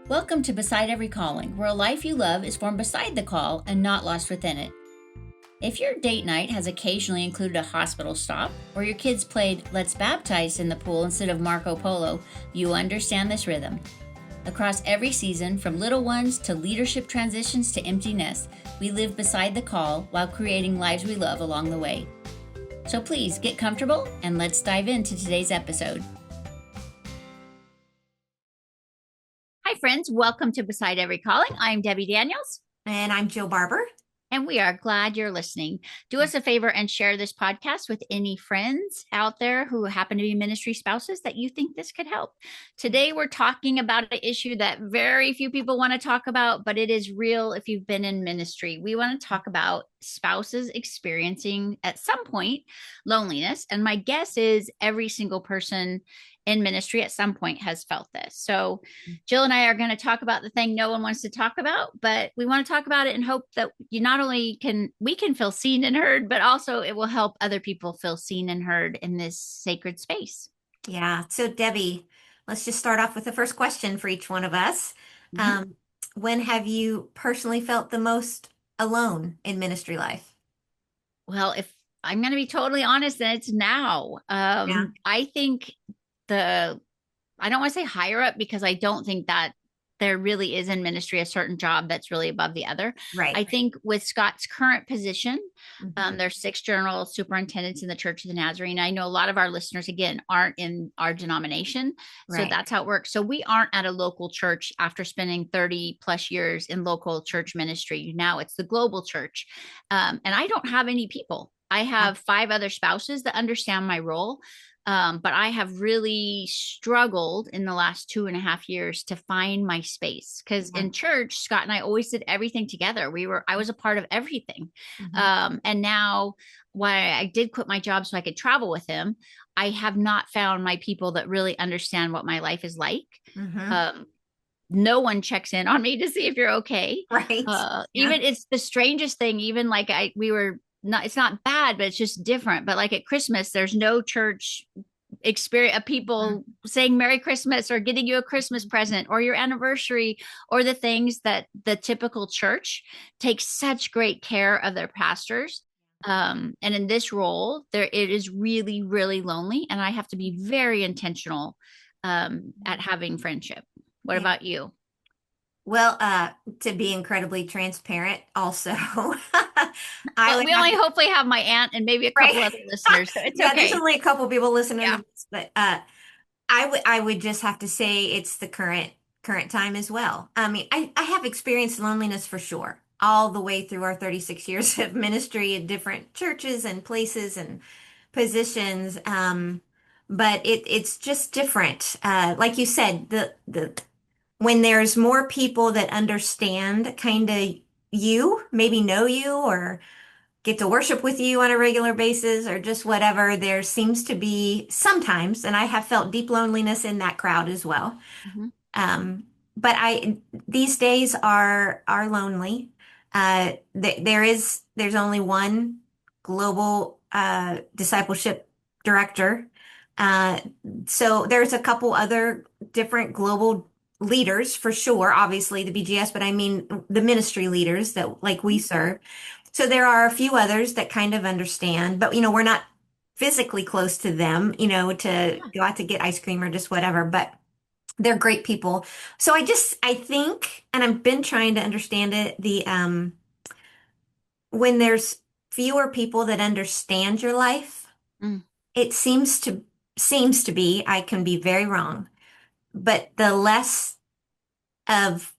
Welcome to Beside Every Calling, where a life you love is formed beside the call and not lost within it. If your date night has occasionally included a hospital stop, or your kids played Let's Baptize in the pool instead of Marco Polo, you understand this rhythm. Across every season, from little ones to leadership transitions to empty nests, we live beside the call while creating lives we love along the way. So please get comfortable and let's dive into today's episode. Hi, friends. Welcome to Beside Every Calling. I'm Debbie Daniels. And I'm Jill Barber. And we are glad you're listening. Do us a favor and share this podcast with any friends out there who happen to be ministry spouses that you think this could help. Today, we're talking about an issue that very few people want to talk about, but it is real if you've been in ministry. We want to talk about spouses experiencing at some point loneliness. And my guess is every single person in ministry at some point has felt this. So Jill and I are going to talk about the thing no one wants to talk about, but we want to talk about it and hope that you not only we can feel seen and heard, but also it will help other people feel seen and heard in this sacred space. Yeah. So Debbie, let's just start off with the first question for each one of us. Mm-hmm. When have you personally felt the most alone in ministry life? Well, if I'm going to be totally honest, then it's now. Yeah. I think I don't want to say higher up because I don't think that there really is in ministry a certain job that's really above the other. Right. I think with Scott's current position, Mhm. there's 6 general superintendents in the Church of the Nazarene. I know a lot of our listeners, again, aren't in our denomination. So Right. that's how it works. So we aren't at a local church after spending 30 plus years in local church ministry. Now it's the global church. And I don't have any people. I have 5 other spouses that understand my role. But I have really struggled in the last 2.5 years to find my space because Yeah. in church, Scott and I always did everything together. I was a part of everything. Mhm. And now, while I did quit my job so I could travel with him, I have not found my people that really understand what my life is like. Mhm. Um, no one checks in on me to see if you're okay. Right. Yeah. Even it's the strangest thing. Even like we were not, it's not bad, but it's just different. But like at Christmas, there's no church experience of people saying Merry Christmas or getting you a Christmas present or your anniversary or the things that the typical church takes such great care of their pastors. And in this role, it is really, really lonely, and I have to be very intentional at having friendship. What Yeah. about you? Well, to be incredibly transparent, also, I Well, would we have only to, hopefully have my aunt and maybe a couple right. other listeners, so it's Yeah, there's okay. only a couple people listening to Yeah. this, but I would just have to say it's the current time as well. I mean, I have experienced loneliness for sure, all the way through our 36 years of ministry at different churches and places and positions. But it's just different. Like you said, the when there's more people that understand kind of you, maybe know you or get to worship with you on a regular basis or just whatever, there seems to be sometimes, and I have felt deep loneliness in that crowd as well. Mhm. Um, but these days are lonely. There's only one global discipleship director. Uh, so there's a couple other different global leaders for sure, obviously the BGS, but I mean the ministry leaders that like we serve. So there are a few others that kind of understand, but we're not physically close to them, to Yeah. go out to get ice cream or just whatever, but they're great people. So I think, and I've been trying to understand it, when there's fewer people that understand your life, Mm. it seems to be, I can be very wrong, but the less of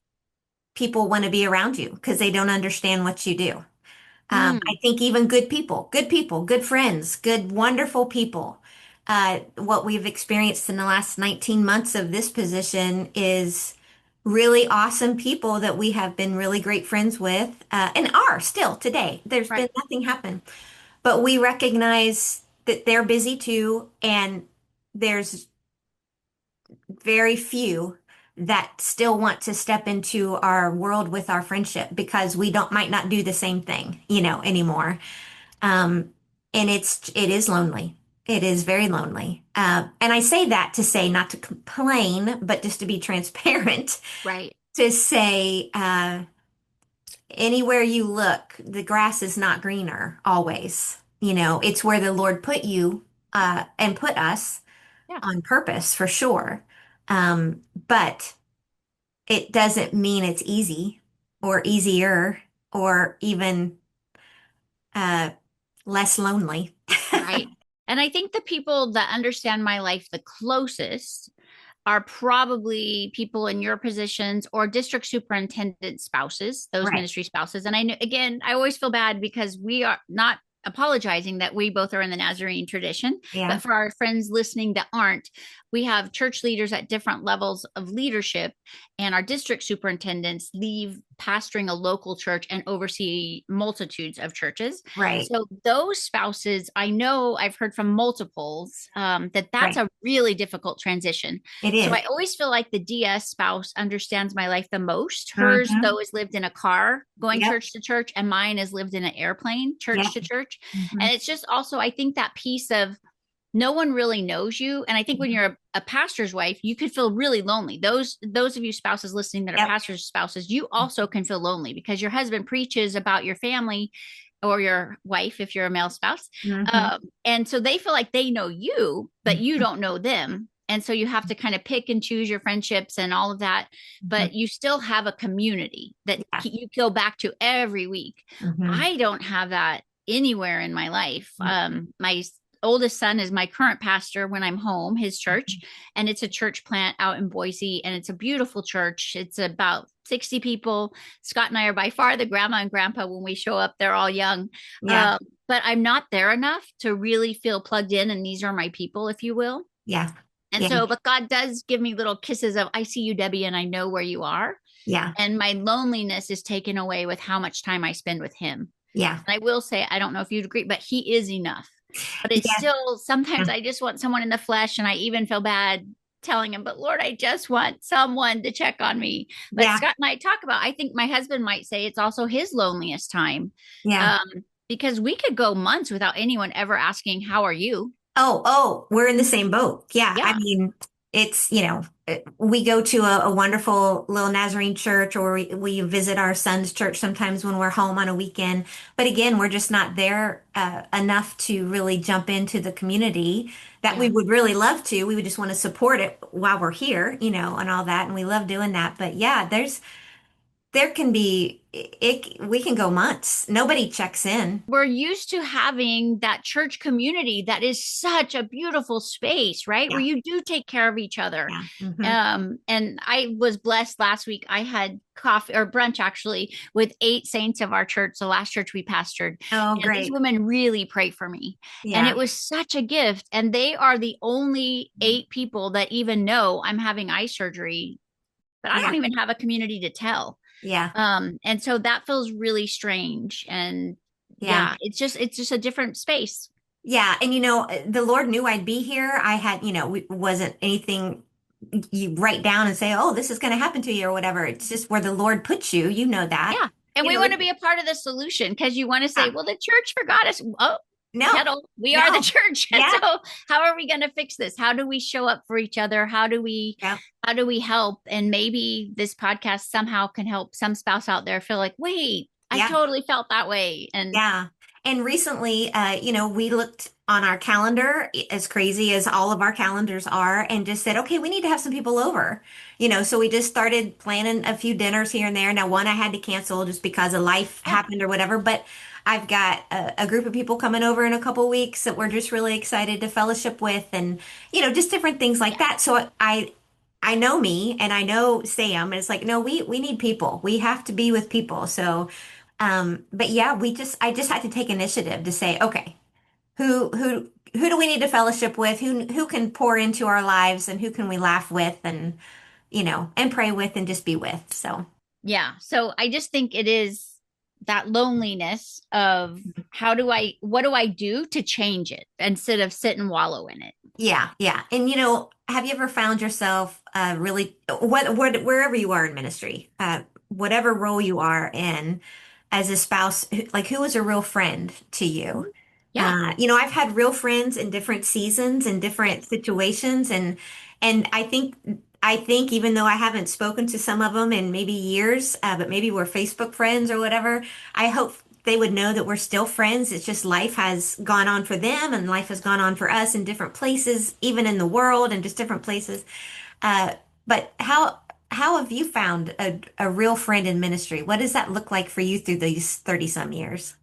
people want to be around you because they don't understand what you do. I Mm. think even good people, good friends, good, wonderful people. What we've experienced in the last 19 months of this position is really awesome people that we have been really great friends with, and are still today. There's Right. been nothing happen, but we recognize that they're busy too, and there's very few that still want to step into our world with our friendship because we don't might not do the same thing, anymore. Um, and it is lonely. It is very lonely. And I say that to say not to complain, but just to be transparent, Right. to say anywhere you look, the grass is not greener always. You know, it's where the Lord put you and put us Yeah. on purpose for sure. But it doesn't mean it's easy or easier or even uh, less lonely. Right. And I think the people that understand my life the closest are probably people in your positions or district superintendent spouses, those Right. ministry spouses. And I know, again, I always feel bad because we are not apologizing that we both are in the Nazarene tradition, Yeah. but for our friends listening that aren't, we have church leaders at different levels of leadership, and our district superintendents leave pastoring a local church and oversee multitudes of churches. Right. So those spouses, I know I've heard from multiples that that's Right. a really difficult transition. It So is. I always feel like the DS spouse understands my life the most. Hers, Mm-hmm. though, is lived in a car going Yep. church to church, and mine is lived in an airplane church Yep. to church. Mm-hmm. And it's just also, I think that piece of no one really knows you. And I think when you're a pastor's wife, you could feel really lonely. Those of you spouses listening that are Yep. pastors' spouses, you also can feel lonely because your husband preaches about your family or your wife if you're a male spouse. Mm-hmm. And so they feel like they know you, but you don't know them. And so you have to kind of pick and choose your friendships and all of that. Mm-hmm. But you still have a community that Yeah. you go back to every week. Mm-hmm. I don't have that anywhere in my life. Yep. My oldest son is my current pastor when I'm home, his church, and it's a church plant out in Boise, and it's a beautiful church. It's about 60 people. Scott and I are by far the grandma and grandpa when we show up. They're all young. Yeah. Um, but I'm not there enough to really feel plugged in, and these are my people, if you will. Yeah. And Yeah. so, but God does give me little kisses of, I see you, Debbie, and I know where you are. Yeah. And my loneliness is taken away with how much time I spend with him. Yeah. And I will say, I don't know if you'd agree, but he is enough. But it's Yeah. still, sometimes Yeah. I just want someone in the flesh, and I even feel bad telling him, but Lord, I just want someone to check on me. But Yeah. Scott and I talk about, I think my husband might say it's also his loneliest time. Yeah. Um, because we could go months without anyone ever asking, how are you? Oh, we're in the same boat. Yeah. I Yeah. mean, it's, we go to a wonderful little Nazarene church, or we visit our son's church sometimes when we're home on a weekend. But again, we're just not there enough to really jump into the community that we Yeah. would really love to. We would just want to support it while we're here, and all that. And we love doing that. But yeah, there can be, we can go months. Nobody checks in. We're used to having that church community that is such a beautiful space, right? Where Yeah. you do take care of each other. Yeah. Hmm. And I was blessed last week. I had coffee or brunch actually with 8 saints of our church, the last church we pastored. Oh, And these great. women really pray for me. And Yeah. it was such a gift. And they are the only 8 people that even know I'm having eye surgery, but I Yeah. don't even have a community to tell. Yeah. And so that feels really strange. And Yeah. yeah, it's just a different space. Yeah. And the Lord knew I'd be here. I had, wasn't anything you write down and say, oh, this is going to happen to you or whatever. It's just where the Lord puts you. You know that. Yeah. And You we know, want to be a part of the solution because you want to say, yeah. well, the church forgot us. Oh, No, kettle, we are the no. church. And Yeah. so how are we going to fix this? How do we show up for each other? Yeah. How do we help? And maybe this podcast somehow can help some spouse out there feel like, wait, I Yeah. totally felt that way. And Yeah. And recently, we looked on our calendar, as crazy as all of our calendars are, and just said, okay, we need to have some people over. So we just started planning a few dinners here and there. Now, one I had to cancel just because of life yeah, happened or whatever, but I've got a group of people coming over in a couple weeks that we're just really excited to fellowship with, and just different things like yeah. that. So I know me and I know Sam, and it's like, no, we need people. We have to be with people. So but yeah, I just had to take initiative to say, okay, who do we need to fellowship with? Who can pour into our lives, and who can we laugh with, and and pray with, and just be with. So Yeah. So I just think it is that loneliness of what do I do to change it instead of sit and wallow in it? yeah, yeah. And have you ever found yourself really wherever you are in ministry, whatever role you are in as a spouse, like who is a real friend to you? Yeah. I've had real friends in different seasons and different situations, and I think even though I haven't spoken to some of them in maybe years, but maybe we're Facebook friends or whatever, I hope they would know that we're still friends. It's just life has gone on for them, and life has gone on for us in different places, even in the world and just different places. Uh, but how have you found a real friend in ministry? What does that look like for you through these 30 some years?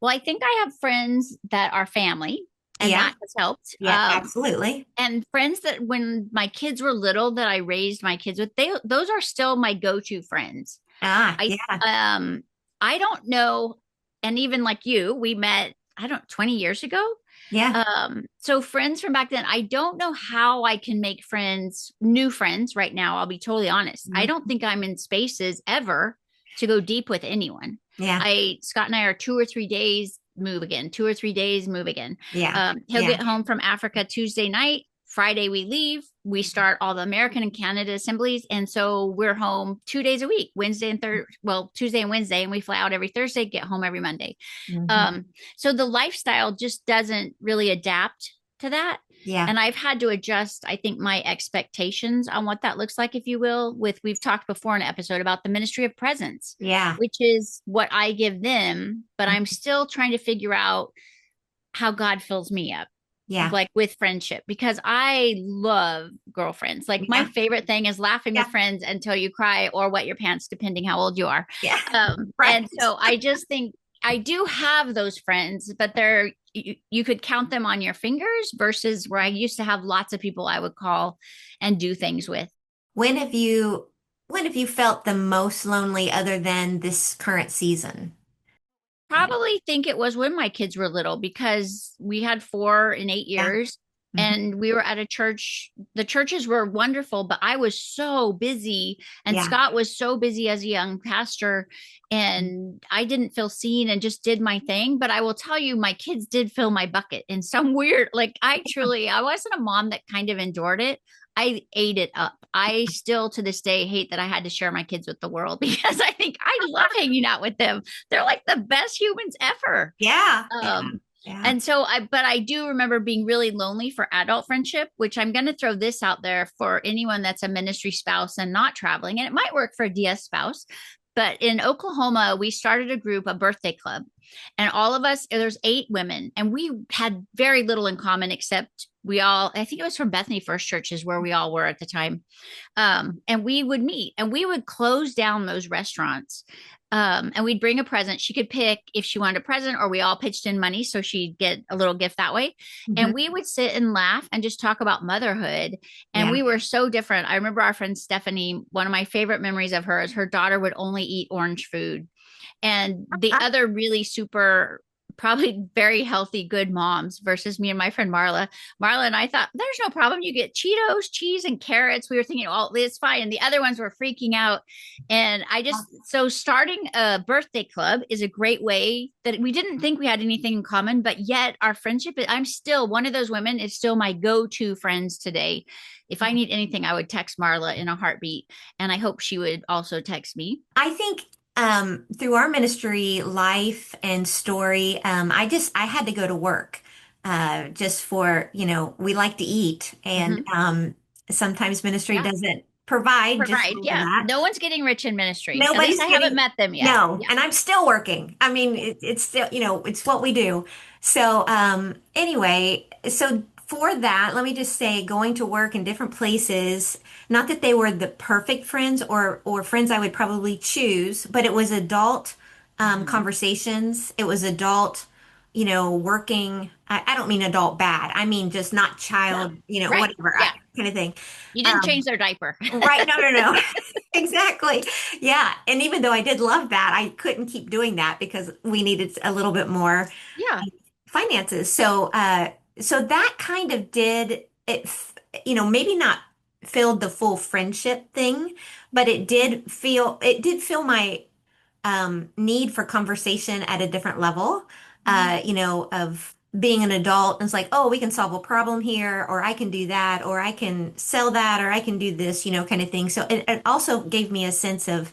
Well, I think I have friends that are family, and Yeah. that has helped. Yeah, absolutely. And friends that when my kids were little that I raised my kids with, those are still my go-to friends. Ah, I yeah, um I don't know, and even like you, we met, I don't 20 years ago. yeah. So friends from back then, I don't know how I can make friends, new friends right now. I'll be totally honest. I Mhm. don't think I'm in spaces ever to go deep with anyone. Yeah, Scott and I are 2 or 3 days, move again, 2 or 3 days, move again. yeah, He'll yeah. get home from Africa Tuesday night. Friday we leave. We start all the American and Canada assemblies, and so we're home 2 days a week, Wednesday and third. Well, Tuesday and Wednesday, and we fly out every Thursday, get home every Monday. Hmm. Um, so the lifestyle just doesn't really adapt to that. Yeah, And I've had to adjust, I think, my expectations on what that looks like, if you will. We've talked before in an episode about the ministry of presence, yeah, which is what I give them, but I'm still trying to figure out how God fills me up, yeah, like with friendship, because I love girlfriends. Like my yeah, favorite thing is laughing with yeah, friends until you cry or wet your pants, depending how old you are. yeah. And Right. so I just think I do have those friends, but you could count them on your fingers versus where I used to have lots of people I would call and do things with. When have you when have you felt the most lonely other than this current season? Probably think it was when my kids were little because we had 4 in 8 Yeah. years Hmm. and we were at a church. The churches were wonderful, but I was so busy and Yeah. Scott was so busy as a young pastor and I didn't feel seen and just did my thing. But I will tell you, my kids did fill my bucket in some weird, like I wasn't a mom that kind of endured it. I ate it up. I still to this day hate that I had to share my kids with the world because I think I love hanging out with them. They're like the best humans ever. Yeah. Yeah. Um, Yeah. and so but I do remember being really lonely for adult friendship, which I'm going to throw this out there for anyone that's a ministry spouse and not traveling. And it might work for a DS spouse. But in Oklahoma, we started a group, a birthday club, and all of us, there's 8 women, and we had very little in common except I think it was from Bethany First Church is where we all were at the time. And we would meet and we would close down those restaurants. And we'd bring a present. She could pick if she wanted a present, or we all pitched in money so she'd get a little gift that way. Hmm. And we would sit and laugh and just talk about motherhood. And Yeah. we were so different. I remember our friend Stephanie, one of my favorite memories of her is her daughter would only eat orange food. And the other really super, probably very healthy, good moms versus me and my friend Marla. Marla and I thought, there's no problem. You get Cheetos, cheese, and carrots. We were thinking, oh, it's fine. And the other ones were freaking out. And so starting a birthday club is a great way that we didn't think we had anything in common, but yet our friendship, I'm still one of those women, is still my go to friends today. If I need anything, I would text Marla in a heartbeat. And I hope she would also text me. I think through our ministry life and story, I had to go to work just for, we like to eat, and Mm-hmm. sometimes ministry Yeah. doesn't provide just Provide. for Yeah. that. No one's getting rich in ministry. At least Nobody's I haven't getting, met them yet. no, Yeah. and I'm still working. I mean, it's still, it's what we do. So, anyway, so for that, let me just say, going to work in different places, not that they were the perfect friends or friends I would probably choose, but it was adult Hmm. conversations. It was adult, working. I don't mean adult bad. I mean just not Yeah. child, Right. whatever, Yeah. kind of thing. You didn't Um, change their diaper. Right. No, no, no. Exactly. Yeah. And even though I did love that, I couldn't keep doing that because we needed a little bit more Yeah. finances. So that kind of did it, maybe not filled the full friendship thing, but it did feel my need for conversation at a different level, Mhm. of being an adult. And it's like, oh, we can solve a problem here, or I can do that, or I can sell that, or I can do this, kind of thing. So it also gave me a sense of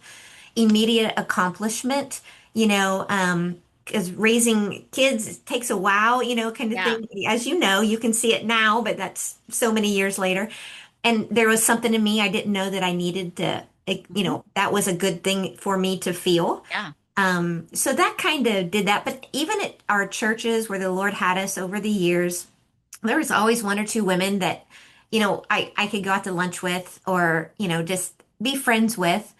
immediate accomplishment, you know, um, because raising kids takes a while, kind of Yeah. thing. As you know, you can see it now, but that's so many years later. And there was something in me I didn't know that I needed to, Hmm. that was a good thing for me to feel. Yeah. So that kind of did that. But even at our churches where the Lord had us over the years, there was always one or two women that, I could go out to lunch with or, just be friends with.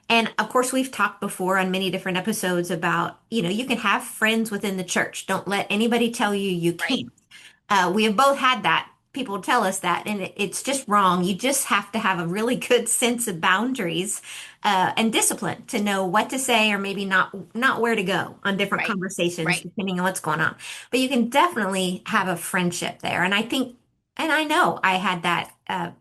And of course, we've talked before on many different episodes about, you can have friends within the church. Don't let anybody tell you you Right. can't. We have both had that. People tell us that, and it's just wrong. You just have to have a really good sense of boundaries, and discipline to know what to say or maybe not where to go on different Right. conversations, Right. depending on what's going on. But you can definitely have a friendship there. And I think, and I know I had that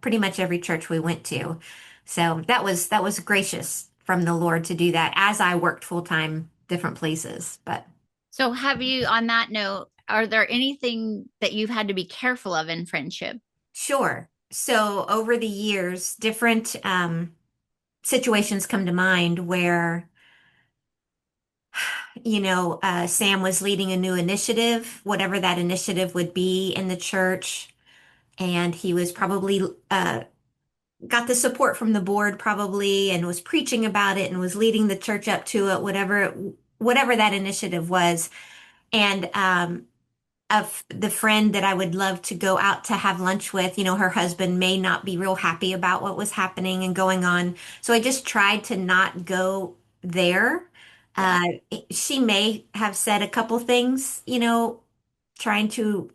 pretty much every church we went to. So that was gracious from the Lord to do that as I worked full time different places. But So, have you, on that note, are there anything that you've had to be careful of in friendship? sure. So over the years, different situations come to mind where, Sam was leading a new initiative, whatever that initiative would be in the church, and he was probably got the support from the board probably and was preaching about it and was leading the church up to it, whatever that initiative was. And of the friend that I would love to go out to have lunch with, her husband may not be real happy about what was happening and going on. So I just tried to not go there. Yeah. Uh, she may have said a couple things, trying to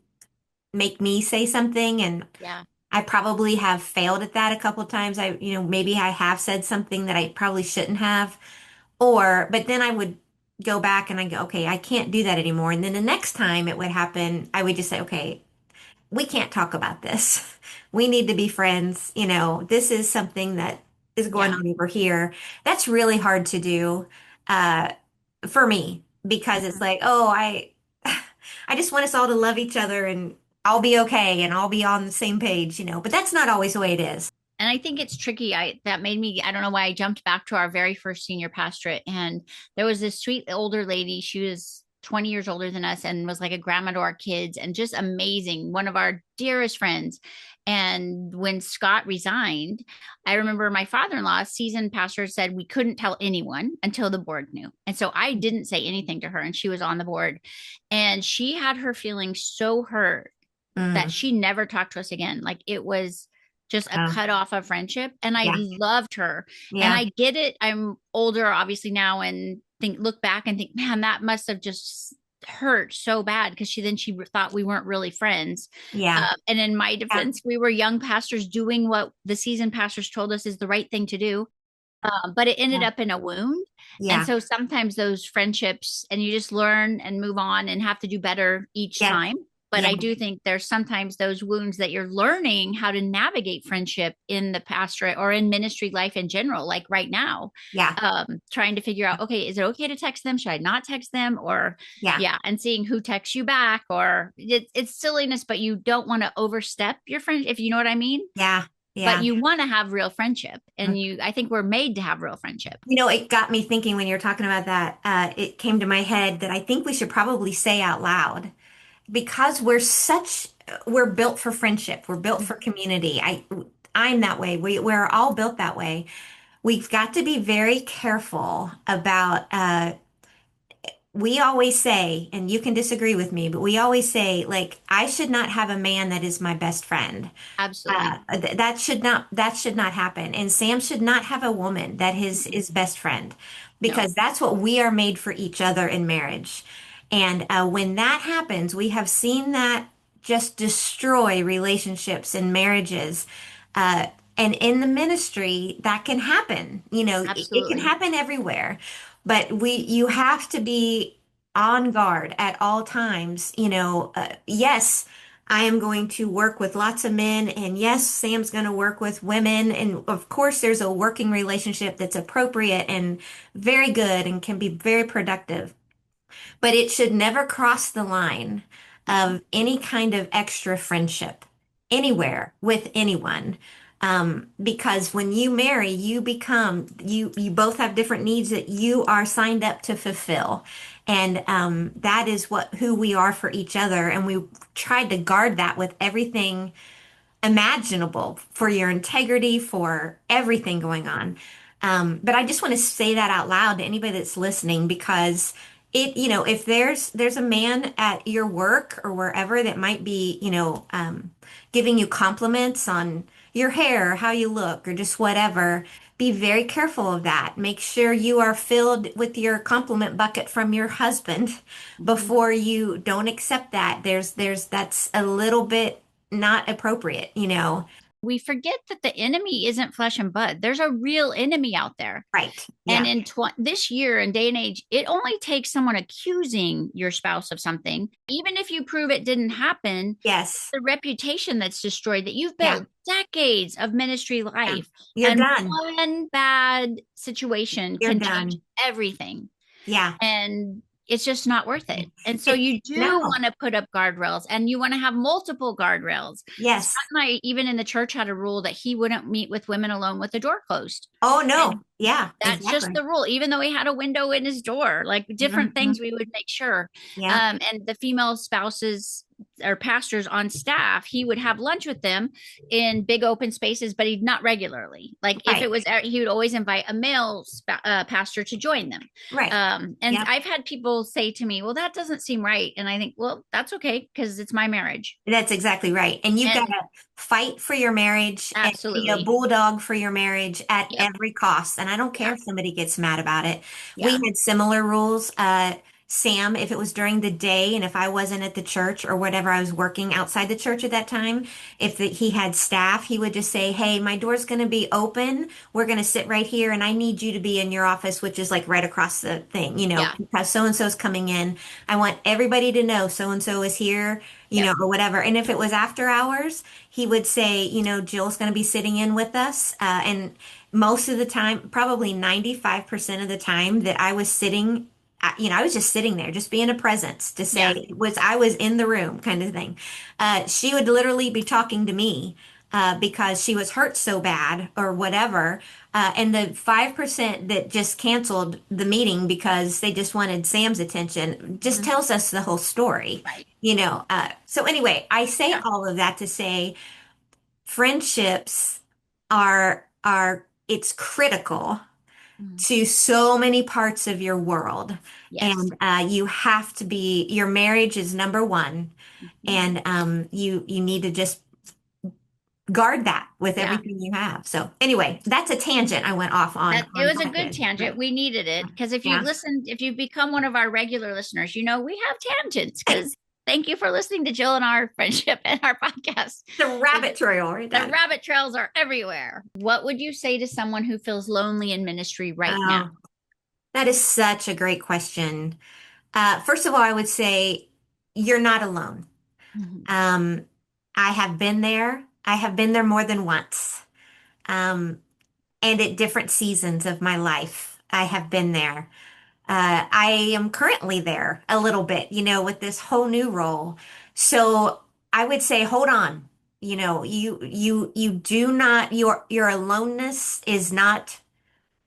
make me say something, and Yeah. I probably have failed at that a couple times. Maybe I have said something that I probably shouldn't have. But then I would go back and I go, okay, I can't do that anymore. And then the next time it would happen, I would just say, okay, we can't talk about this. We need to be friends. This is something that is going Yeah. on over here. That's really hard to do, uh, for me because it's Mhm. like, oh, I just want us all to love each other and I'll be okay and I'll be on the same page, but that's not always the way it is. And I think it's tricky. That made me, I don't know why I jumped back to our very first senior pastorate. And there was this sweet older lady. She was 20 years older than us and was like a grandma to our kids and just amazing, one of our dearest friends. And when Scott resigned, I remember my father-in-law, seasoned pastor, said we couldn't tell anyone until the board knew. And so I didn't say anything to her, and she was on the board. And she had her feelings so hurt that Mm. she never talked to us again. Like it was just a Oh, cut off of friendship. And I yeah, loved her. And yeah, I get it. I'm older, obviously, now, and look back and think, man, that must have just hurt so bad because she thought we weren't really friends. yeah, And in my yeah, defense, we were young pastors doing what the seasoned pastors told us is the right thing to do. But it ended yeah, up in a wound. And yeah, so sometimes those friendships, and you just learn and move on and have to do better each yeah, time. But yeah, I do think there's sometimes those wounds that you're learning how to navigate friendship in the pastorate or in ministry life in general, like right now, yeah, trying to figure out, okay, is it okay to text them? Should I not text them? Or, yeah, yeah, and seeing who texts you back, or it's silliness, but you don't want to overstep your friend, if you know what I mean. yeah, But yeah. you want to have real friendship, and I think we're made to have real friendship. It got me thinking when you were talking about that. It came to my head that I think we should probably say out loud because we're built for friendship. We're built for community. I'm that way. We're all built that way. We've got to be very careful about, we always say, and you can disagree with me, but we always say, like, I should not have a man that is my best friend. Absolutely. That should not happen. And Sam should not have a woman that is Mm-mm. his best friend No, because that's what we are made for each other in marriage. And when that happens, we have seen that just destroy relationships and marriages. Uh, and in the ministry, that can happen. It can absolutely. happen everywhere, but you have to be on guard at all times. Yes. I am going to work with lots of men, and yes, Sam's going to work with women. And of course, there's a working relationship that's appropriate and very good and can be very productive. But it should never cross the line Mm-mm. of any kind of extra friendship anywhere with anyone. Because when you marry, you both have different needs that you are signed up to fulfill. And that is who we are for each other. And we tried to guard that with everything imaginable for your integrity, for everything going on. But I just want to say that out loud to anybody that's listening because if there's a man at your work or wherever that might be, giving you compliments on your hair, or how you look, or just whatever, be very careful of that. Make sure you are filled with your compliment bucket from your husband Mhm. before you don't accept that. That's a little bit not appropriate. We forget that the enemy isn't flesh and blood. There's a real enemy out there. Right. And Yeah. in this year and day and age, it only takes someone accusing your spouse of something, even if you prove it didn't happen, Yes. the reputation that's destroyed that you've Yeah. built decades of ministry Yeah. life. You're And done. one bad situation You're can change done. everything. Yeah. And it's just not worth it. And so It, you do no. want to put up guardrails and you want to have multiple guardrails. Scott Yes. and I, even in the church, had a rule that he wouldn't meet with women alone with the door closed. Oh, no. And Yeah, that's just exactly. the rule, even though he had a window in his door, like different Hmm. things we would make sure. Yeah. And the female spouses or pastors on staff, he would have lunch with them in big open spaces, but he'd not regularly. Like if it Right. was, he would always invite a male pastor to join them. Right. And Yeah. I've had people say to me, well, that doesn't seem right. And I think, well, that's okay because it's my marriage. That's exactly right. And you've got And to fight for your marriage and be a absolutely. bulldog for your marriage at Yep. every cost. And I don't care Yeah. if somebody gets mad about it. We Yeah. had similar rules. Sam, if it was during the day and if I wasn't at the church or whatever, I was working outside the church at that time, if he had staff, he would just say, "Hey, my door's going to be open. We're going to sit right here and I need you to be in your office," which is like right across the thing, Yeah. because so and so's coming in. I want everybody to know so and so is here, Yep. or whatever. And if it was after hours, he would say, Jill's going to be sitting in with us. And most of the time, probably 95% of the time that I was sitting, I was just sitting there, just being a presence to Yeah. say I was in the room kind of thing. She would literally be talking to me. Because she was hurt so bad or whatever. And the 5% that just canceled the meeting because they just wanted Sam's attention just Mhm. tells us the whole story. Right. So anyway, I say Yeah. all of that to say friendships are it's critical Mhm. to so many parts of your world. Yes. And you have to be, your marriage is number one. Mhm. And you need to just guard that with Yeah. everything you have. So anyway, that's a tangent I went off on That it was a what I good did. tangent. But We needed it because yeah, if you've become one of our regular listeners, we have tangents. Because thank you for listening to Jill and our friendship and our podcast. the rabbit trail right The there. rabbit trails are everywhere. What would you say to someone who feels lonely in ministry right now? Oh, that is such a great question. First of all, I would say you're not alone. Mhm. Um, I have been there. I have been there more than once. Um, and at different seasons of my life, I have been there. I am currently there a little bit, with this whole new role. So I would say, hold on. You do not, your aloneness is not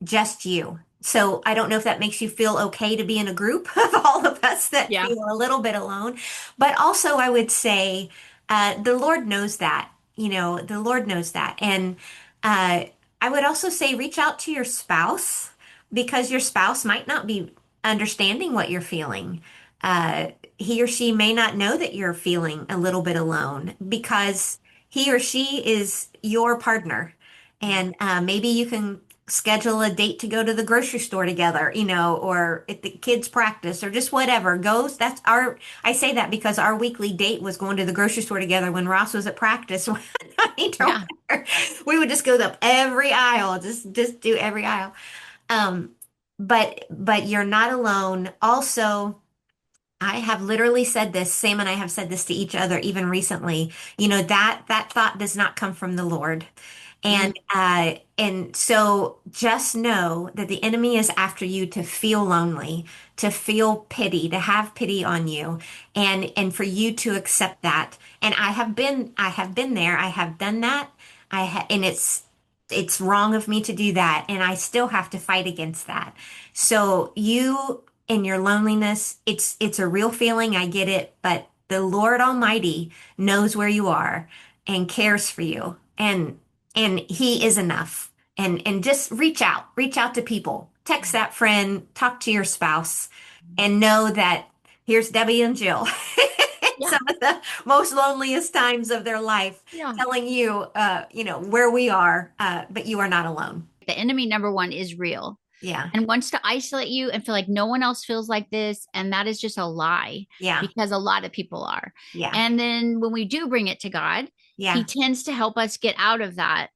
just you. So I don't know if that makes you feel okay to be in a group of all of us that Yeah. feel a little bit alone. But also, I would say the Lord knows that. The Lord knows that. And uh, I would also say reach out to your spouse because your spouse might not be understanding what you're feeling. He or she may not know that you're feeling a little bit alone because he or she is your partner. And maybe you can schedule a date to go to the grocery store together, or at the kids' practice or just whatever goes. I say that because our weekly date was going to the grocery store together when Ross was at practice. Yeah. We would just go up every aisle, just do every aisle. Um, but you're not alone. Also, I have literally said this, Sam and I have said this to each other even recently. That thought does not come from the Lord. Mm. And so just know that the enemy is after you to feel lonely, to feel pity, to have pity on you, and for you to accept that. And I have been there. I have done that. And it's wrong of me to do that, and I still have to fight against that. So you in your loneliness, it's a real feeling, I get it, but the Lord Almighty knows where you are and cares for you, and He is enough. And just reach out to people, text that friend, talk to your spouse, and know that here's Debbie and Jill. Yeah. Some of the most loneliest times of their life, Yeah. telling you, where we are, but you are not alone. The enemy number one is real Yeah, and wants to isolate you and feel like no one else feels like this. And that is just a lie yeah, because a lot of people are. yeah, And then when we do bring it to God, he yeah, tends to help us get out of that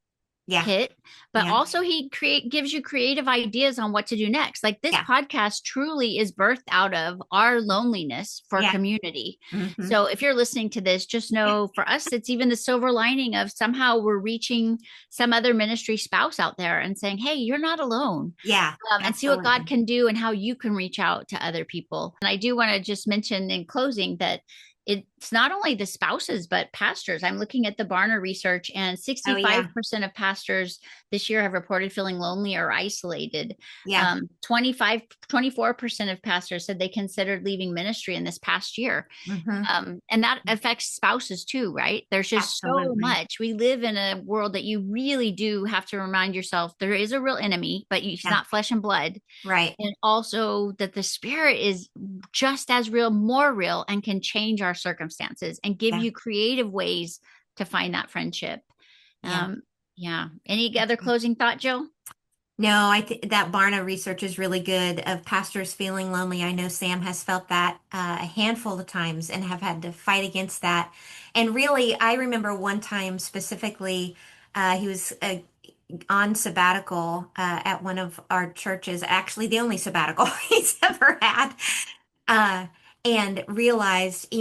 yeah, pit, but yeah, also he gives you creative ideas on what to do next. Like this yeah, podcast truly is birthed out of our loneliness for yeah. community. Hmm. So if you're listening to this, just know for us it's even the silver lining of somehow we're reaching some other ministry spouse out there and saying, hey, you're not alone. Yeah, And see what God absolutely. can do and how you can reach out to other people. And I do want to just mention in closing that it's not only the spouses, but pastors. I'm looking at the Barna research, and Oh, yeah, 65% of pastors this year have reported feeling lonely or isolated. yeah. 24% of pastors said they considered leaving ministry in this past year. Hmm. And that affects spouses too, right? There's just so Absolutely. much. We live in a world that you really do have to remind yourself there is a real enemy, but it's Yeah, not flesh and blood. right. And also that the spirit is just as real, more real, and can change our circumstances and give Yeah, you creative ways to find that friendship. yeah. Um, yeah. Any other closing thought, Jill? No, I think that Barna research is really good of pastors feeling lonely. I know Sam has felt that a handful of times and have had to fight against that. And really, I remember one time specifically, he was on sabbatical at one of our churches, actually the only sabbatical he's ever had, uh, and realized,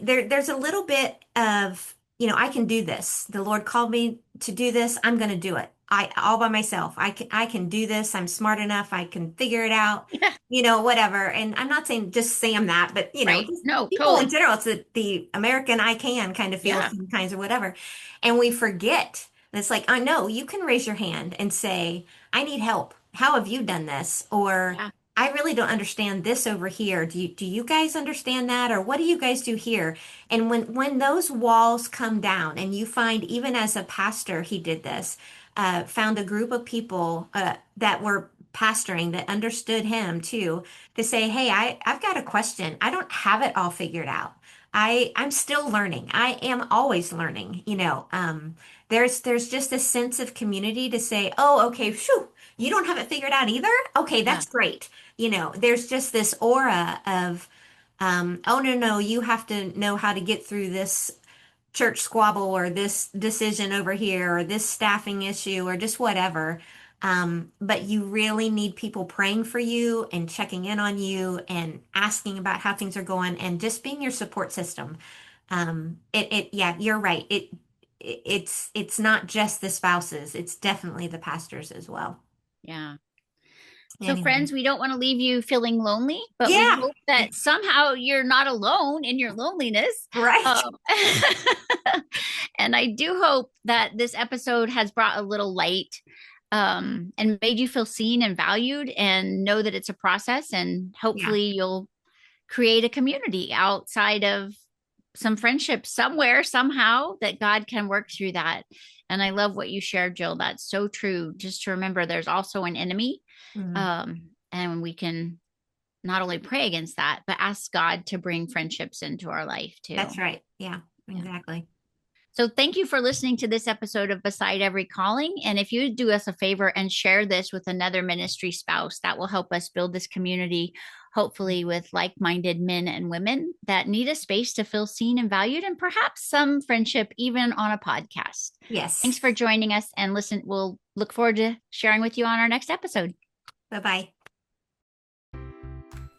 there's a little bit of, I can do this. The Lord called me to do this. I'm going to do it. I all by myself. I can do this. I'm smart enough. I can figure it out. Yeah. Whatever. And I'm not saying just Sam that, but Right. just No, people in totally. general. It's the American I can kind of feel Yeah. sometimes or whatever. And we forget. And it's like, I know you can raise your hand and say, I need help. How have you done this? Or Yeah. I really don't understand this over here. Do you guys understand that? Or what do you guys do here? And when those walls come down and you find, even as a pastor, he did this, found a group of people that were pastoring that understood him too, to say, hey, I've got a question. I don't have it all figured out. I'm still learning. I am always learning. There's just a sense of community to say, oh, okay, phew, you don't have it figured out either? Okay, Yeah. that's great. There's just this aura of, oh, no, no, you have to know how to get through this church squabble or this decision over here or this staffing issue or just whatever. But you really need people praying for you and checking in on you and asking about how things are going and just being your support system. Yeah, you're right. It's not just the spouses, it's definitely the pastors as well. Yeah. So, Anyway. friends, we don't want to leave you feeling lonely, but we Yeah, hope that somehow you're not alone in your loneliness. right. Um, and I do hope that this episode has brought a little light and made you feel seen and valued and know that it's a process. And Yeah. hopefully, you'll create a community outside of some friendship somewhere, somehow, that God can work through that. And I love what you shared, Jill. That's so true. Just to remember there's also an enemy, Mhm. and we can not only pray against that, but ask God to bring friendships into our life too. That's right. Yeah, Yeah. exactly. So thank you for listening to this episode of Beside Every Calling. And if you do us a favor and share this with another ministry spouse, that will help us build this community, hopefully with like-minded men and women that need a space to feel seen and valued, and perhaps some friendship even on a podcast. Yes. Thanks for joining us, and listen, we'll look forward to sharing with you on our next episode. Bye-bye.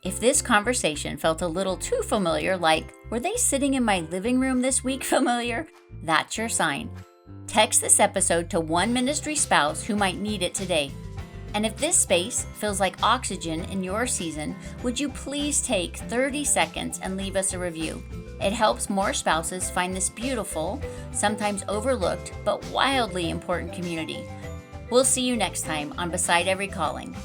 If this conversation felt a little too familiar, like, were they sitting in my living room this week familiar? That's your sign. Text this episode to one ministry spouse who might need it today. And if this space feels like oxygen in your season, would you please take 30 seconds and leave us a review? It helps more spouses find this beautiful, sometimes overlooked, but wildly important community. We'll see you next time on Beside Every Calling.